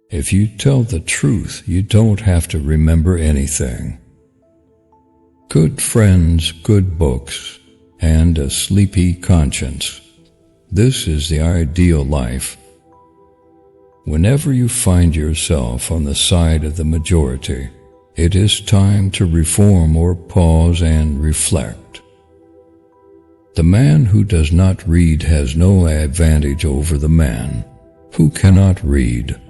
If you tell the truth, you don't have to remember anything. Good friends, good books, and a sleepy conscience. This is the ideal life. Whenever you find yourself on the side of the majority, it is time to reform or pause and reflect. The man who does not read has no advantage over the man who cannot read.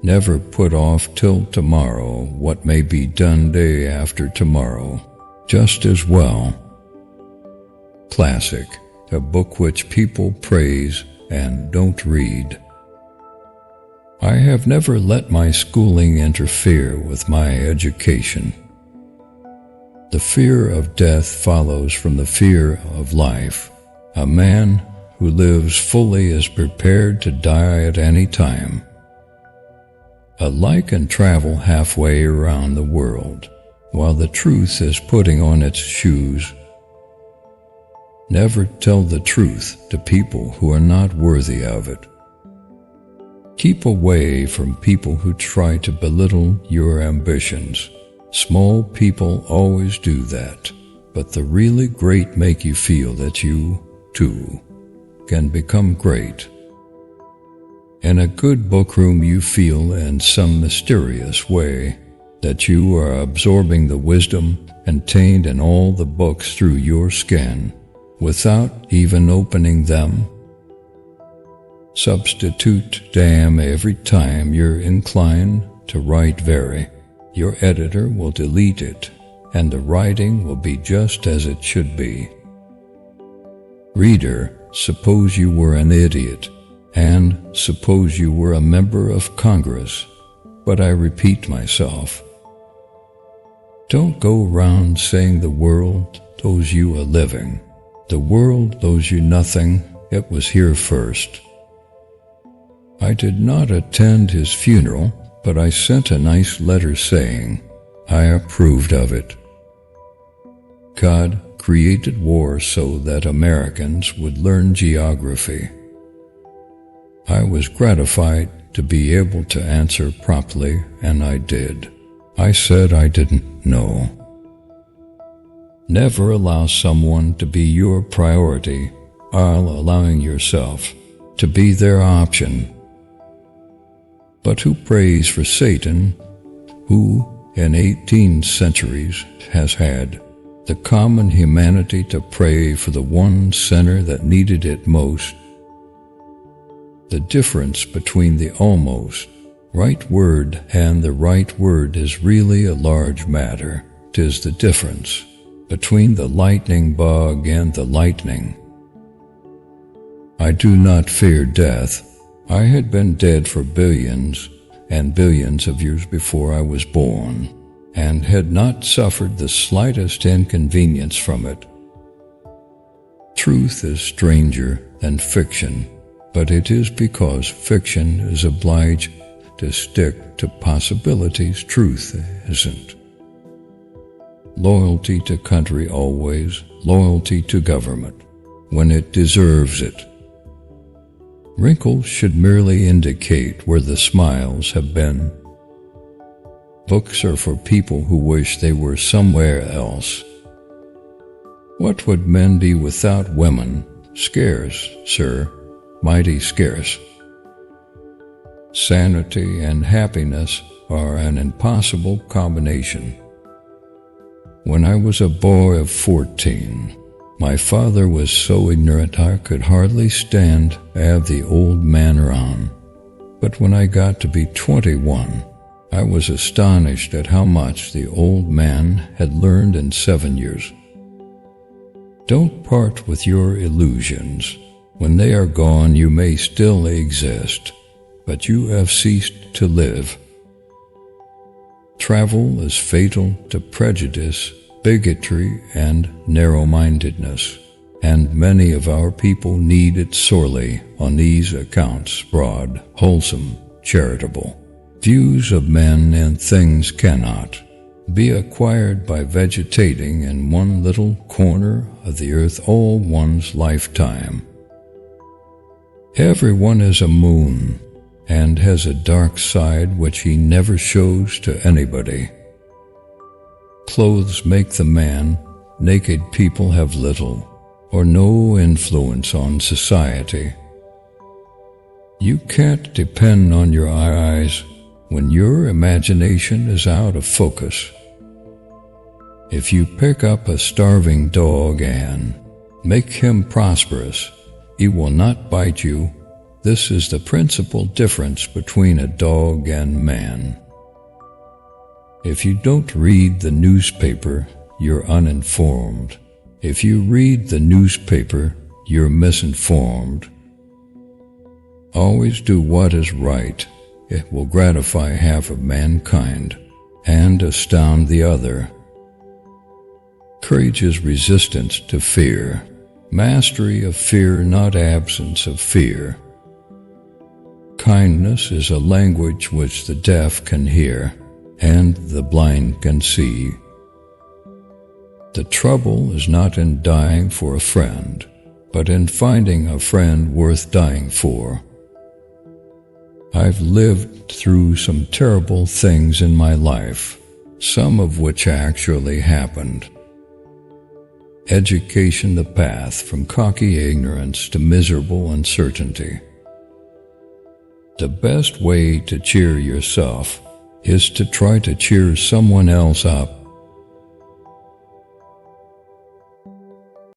Never put off till tomorrow what may be done day after tomorrow just as well. Classic, a book which people praise and don't read. I have never let my schooling interfere with my education. The fear of death follows from the fear of life. A man who lives fully is prepared to die at any time. A lie can travel halfway around the world, while the truth is putting on its shoes. Never tell the truth to people who are not worthy of it. Keep away from people who try to belittle your ambitions. Small people always do that, but the really great make you feel that you, too, can become great. In a good bookroom, you feel in some mysterious way that you are absorbing the wisdom contained in all the books through your skin, without even opening them. Substitute damn every time you're inclined to write very. Your editor will delete it, and the writing will be just as it should be. Reader, suppose you were an idiot, and suppose you were a member of Congress, but I repeat myself. Don't go round saying the world owes you a living. The world owes you nothing. It was here first. I did not attend his funeral, but I sent a nice letter saying I approved of it. God created war so that Americans would learn geography. I was gratified to be able to answer promptly, and I did. I said I didn't know. Never allow someone to be your priority while allowing yourself to be their option. But who prays for Satan, who in 18 centuries has had the common humanity to pray for the one sinner that needed it most? The difference between the almost right word and the right word is really a large matter. 'Tis the difference between the lightning bug and the lightning. I do not fear death. I had been dead for billions and billions of years before I was born, and had not suffered the slightest inconvenience from it. Truth is stranger than fiction, but it is because fiction is obliged to stick to possibilities truth isn't. Loyalty to country always, loyalty to government, when it deserves it. Wrinkles should merely indicate where the smiles have been. Books are for people who wish they were somewhere else. What would men be without women? Scarce, sir, mighty scarce. Sanity and happiness are an impossible combination. When I was a boy of 14, my father was so ignorant I could hardly stand to have the old man around. But when I got to be 21, I was astonished at how much the old man had learned in 7 years. Don't part with your illusions. When they are gone, you may still exist, but you have ceased to live. Travel is fatal to prejudice, bigotry, and narrow-mindedness, and many of our people need it sorely on these accounts. Broad, wholesome, charitable views of men and things cannot be acquired by vegetating in one little corner of the earth all one's lifetime. Everyone is a moon, and has a dark side which he never shows to anybody. Clothes make the man. Naked people have little or no influence on society. You can't depend on your eyes when your imagination is out of focus. If you pick up a starving dog and make him prosperous, he will not bite you. This is the principal difference between a dog and man. If you don't read the newspaper, you're uninformed. If you read the newspaper, you're misinformed. Always do what is right. It will gratify half of mankind and astound the other. Courage is resistance to fear. Mastery of fear, not absence of fear. Kindness is a language which the deaf can hear and the blind can see. The trouble is not in dying for a friend, but in finding a friend worth dying for. I've lived through some terrible things in my life, some of which actually happened. Education the path from cocky ignorance to miserable uncertainty. The best way to cheer yourself is to try to cheer someone else up.